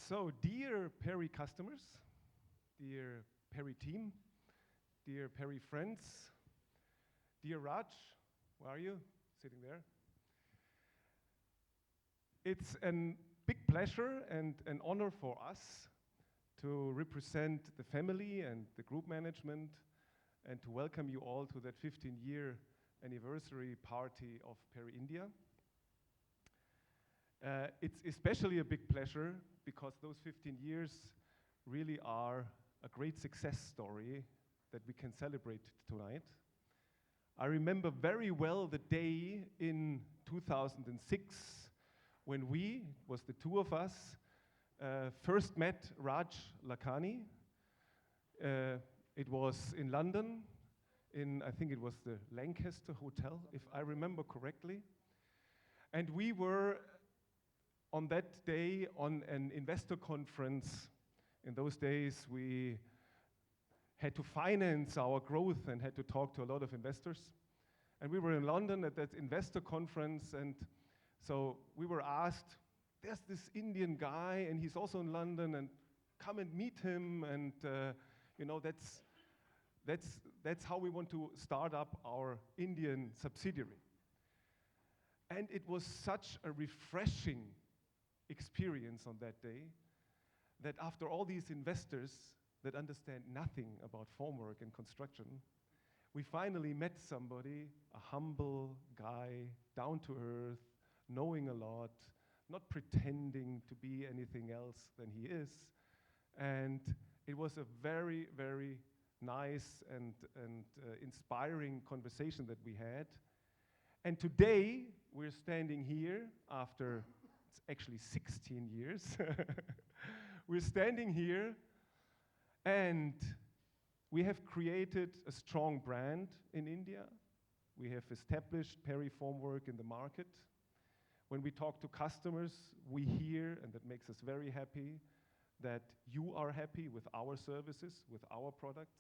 So, dear Perry customers, dear Perry team, dear Perry friends, dear Raj, where are you? Sitting there. It's a big pleasure and an honor for us to represent the family and the group management and to welcome you all to that 15-year anniversary party of Perry India. It's especially a big pleasure because those 15 years really are a great success story that we can celebrate tonight. I remember very well the day in 2006 when it was the two of us, first met Raj Lakhani. It was in London, I think it was the Lancaster Hotel, if I remember correctly. And we were on that day on an investor conference. In those days, we had to finance our growth and had to talk to a lot of investors. And we were in London at that investor conference, and so we were asked, there's this Indian guy, and he's also in London, and come and meet him, and that's how we want to start up our Indian subsidiary. And it was such a refreshing experience on that day that after all these investors that understand nothing about formwork and construction, we finally met somebody, a humble guy, down to earth, knowing a lot, not pretending to be anything else than he is. And it was a very, very nice and inspiring conversation that we had. And today, we're standing here after, it's actually 16 years. We're standing here and we have created a strong brand in India. We have established Perry Formwork in the market. When we talk to customers, we hear, and that makes us very happy, that you are happy with our services, with our products.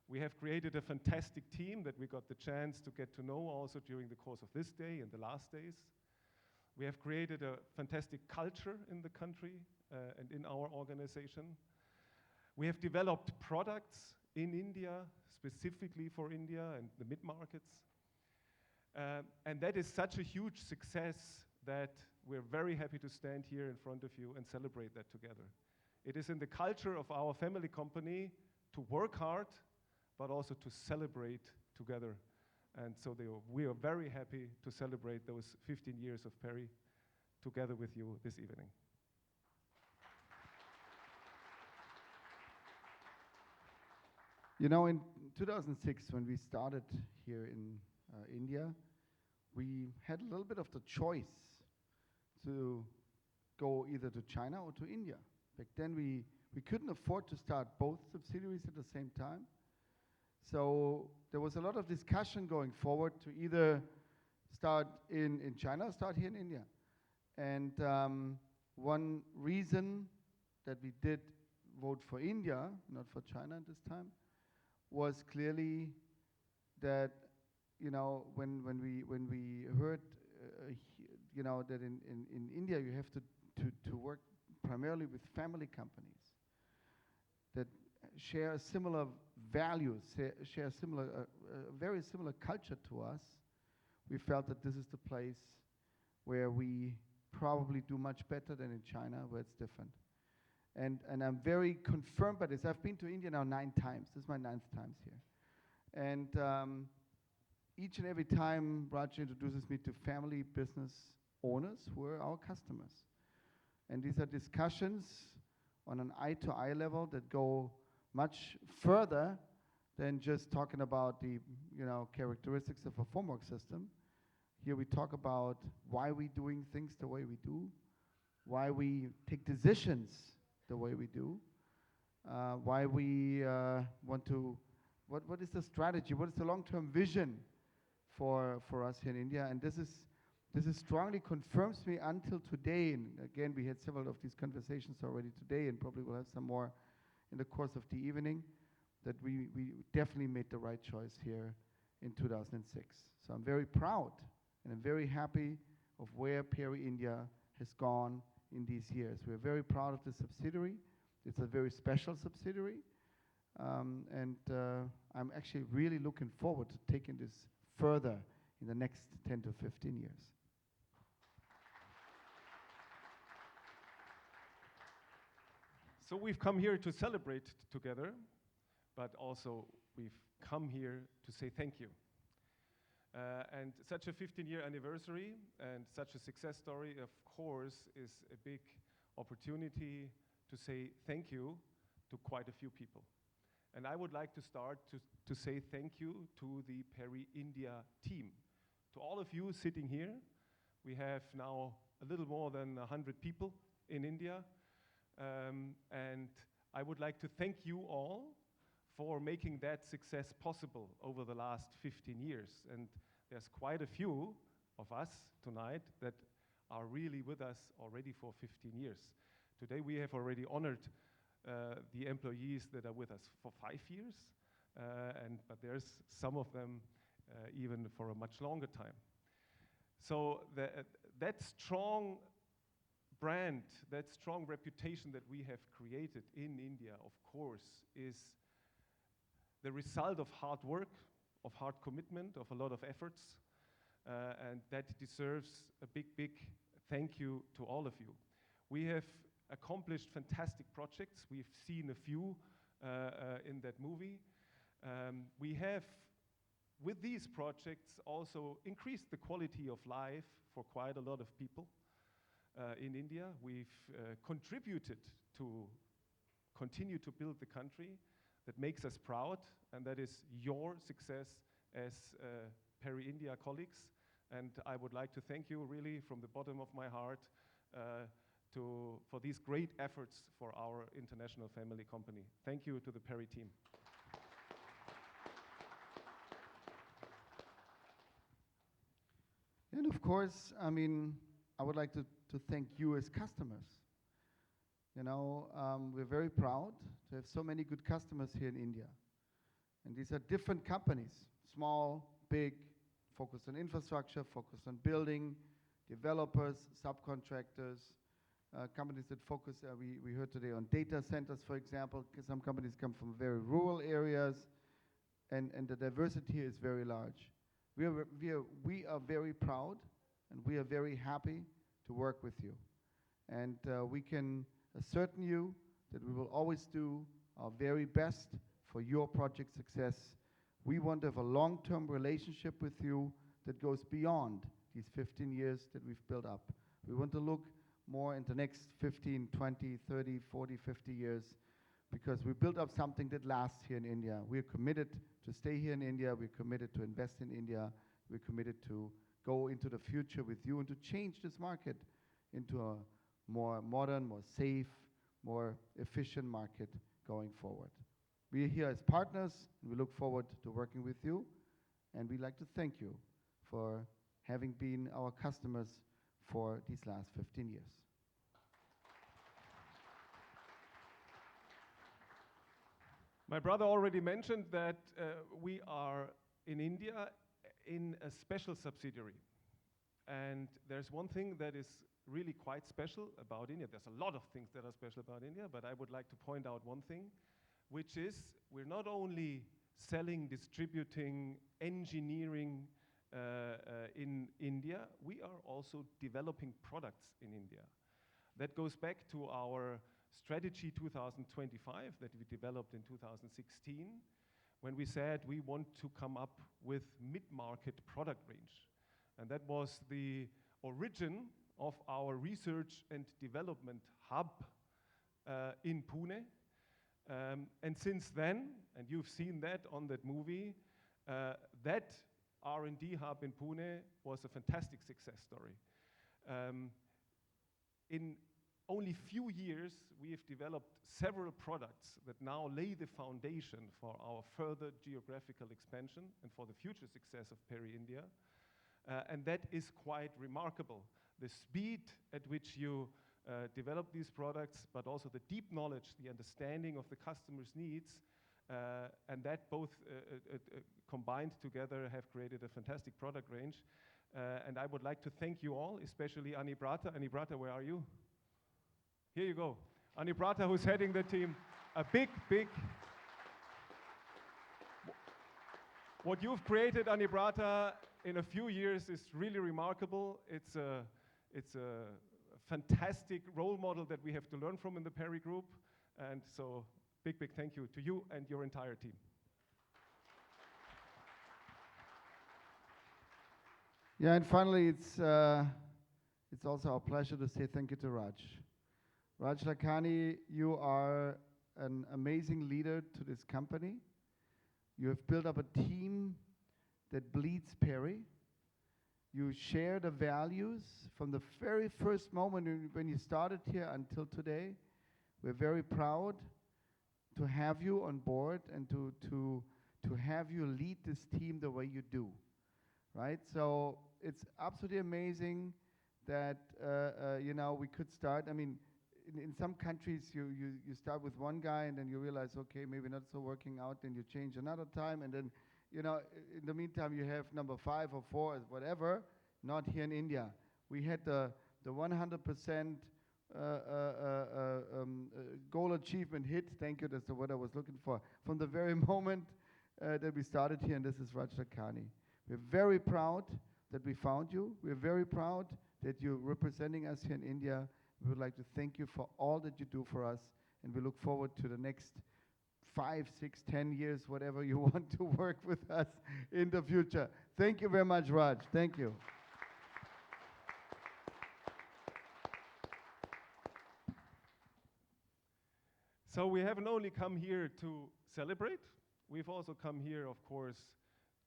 We have created a fantastic team that we got the chance to get to know also during the course of this day and the last days. We have created a fantastic culture in the country and in our organization. We have developed products in India, specifically for India and the mid-markets. And that is such a huge success that we're very happy to stand here in front of you and celebrate that together. It is in the culture of our family company to work hard, but also to celebrate together. And so we are very happy to celebrate those 15 years of Perry together with you this evening. You know, in 2006, when we started here in India, we had a little bit of the choice to go either to China or to India. Back then, we couldn't afford to start both subsidiaries at the same time. So there was a lot of discussion going forward to either start in China or start here in India. And one reason that we did vote for India, not for China at this time, was clearly that, you know, when we heard, you know, that in India you have to work primarily with family companies that share similar values, share similar, very similar culture to us, we felt that this is the place where we probably do much better than in China, where it's different. And I'm very confirmed by this. I've been to India now 9 times. This is my 9th time here. And each and every time Raj introduces me to family business owners who are our customers. And these are discussions on an eye-to-eye level that go much further than just talking about the, you know, characteristics of a formwork system. Here we talk about why we're doing things the way we do, why we take decisions the way we do, why we want to, what is the strategy, what is the long-term vision for us here in India. And this is strongly confirms me until today, and again we had several of these conversations already today and probably we'll have some more in the course of the evening, that we definitely made the right choice here in 2006. So I'm very proud and I'm very happy of where Perry India has gone in these years. We're very proud of the subsidiary. It's a very special subsidiary. I'm actually really looking forward to taking this further in the next 10 to 15 years. So we've come here to celebrate together, but also we've come here to say thank you. And such a 15-year anniversary and such a success story, of course, is a big opportunity to say thank you to quite a few people. And I would like to start to say thank you to the Perry India team. To all of you sitting here, we have now a little more than 100 people in India. And I would like to thank you all for making that success possible over the last 15 years. And there's quite a few of us tonight that are really with us already for 15 years. Today we have already honored the employees that are with us for 5 years, but there's some of them even for a much longer time. So that strong brand, that strong reputation that we have created in India, of course, is the result of hard work, of hard commitment, of a lot of efforts, and that deserves a big, big thank you to all of you. We have accomplished fantastic projects. We've seen a few in that movie. We have, with these projects, also increased the quality of life for quite a lot of people in India. We've contributed to continue to build the country that makes us proud, and that is your success as Perry India colleagues. And I would like to thank you really from the bottom of my heart for these great efforts for our international family company. Thank you to the Perry team. And of course, I mean, I would like to thank you as customers. You know, we're very proud to have so many good customers here in India. And these are different companies, small, big, focused on infrastructure, focused on building, developers, subcontractors, companies that focus, we heard today on data centers, for example. Some companies come from very rural areas, and the diversity here is very large. We are very proud, and we are very happy to work with you. And we can ascertain you that we will always do our very best for your project success. We want to have a long-term relationship with you that goes beyond these 15 years that we've built up. We want to look more into the next 15, 20, 30, 40, 50 years, because we built up something that lasts here in India. We're committed to stay here in India. We're committed to invest in India. We're committed to go into the future with you and to change this market into a more modern, more safe, more efficient market going forward. We are here as partners, and we look forward to working with you. And we'd like to thank you for having been our customers for these last 15 years. My brother already mentioned that we are in India in a special subsidiary. And there's one thing that is really quite special about India. There's a lot of things that are special about India, but I would like to point out one thing, which is we're not only selling, distributing, engineering in India, we are also developing products in India. That goes back to our strategy 2025 that we developed in 2016, when we said we want to come up with mid-market product range. And that was the origin of our research and development hub in Pune. And since then, and you've seen that on that movie, that R&D hub in Pune was a fantastic success story. In only few years, we have developed several products that now lay the foundation for our further geographical expansion and for the future success of Perry India. And that is quite remarkable. The speed at which you develop these products, but also the deep knowledge, the understanding of the customer's needs, and that both combined together have created a fantastic product range. And I would like to thank you all, especially Annie Brata. Annie Brata, where are you? Here you go. Annie Brata, who's heading the team. A big, big. What you've created, Annie Brata, in a few years is really remarkable. It's a fantastic role model that we have to learn from in the Perry Group. And so, big, big thank you to you and your entire team. Yeah, and finally, it's also our pleasure to say thank you to Raj. Raj Lakhani, you are an amazing leader to this company. You have built up a team that bleeds Perry. You share the values from the very first moment when you started here until today. We're very proud to have you on board and to have you lead this team the way you do, right? So it's absolutely amazing that you know, we could start. I mean, in some countries you start with one guy and then you realize, okay, maybe not so working out, then you change another time, and then, you know, in the meantime you have number 5 or 4 or whatever. Not here in India. We had the 100% goal achievement hit. Thank you, that's the word I was looking for. From the very moment that we started here, and this is Raj Lakhani. We're very proud that we found you. We're very proud that you're representing us here in India. We would like to thank you for all that you do for us, and we look forward to the next 5, 6, 10 years, whatever you want to work with us in the future. Thank you very much, Raj. Thank you. So we haven't only come here to celebrate, we've also come here, of course,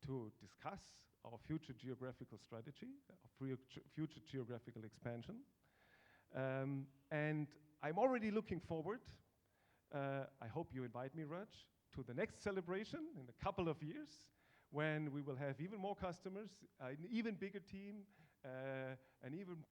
to discuss our future geographical strategy, our future geographical expansion. And I'm already looking forward, I hope you invite me, Raj, to the next celebration in a couple of years, when we will have even more customers, an even bigger team, an even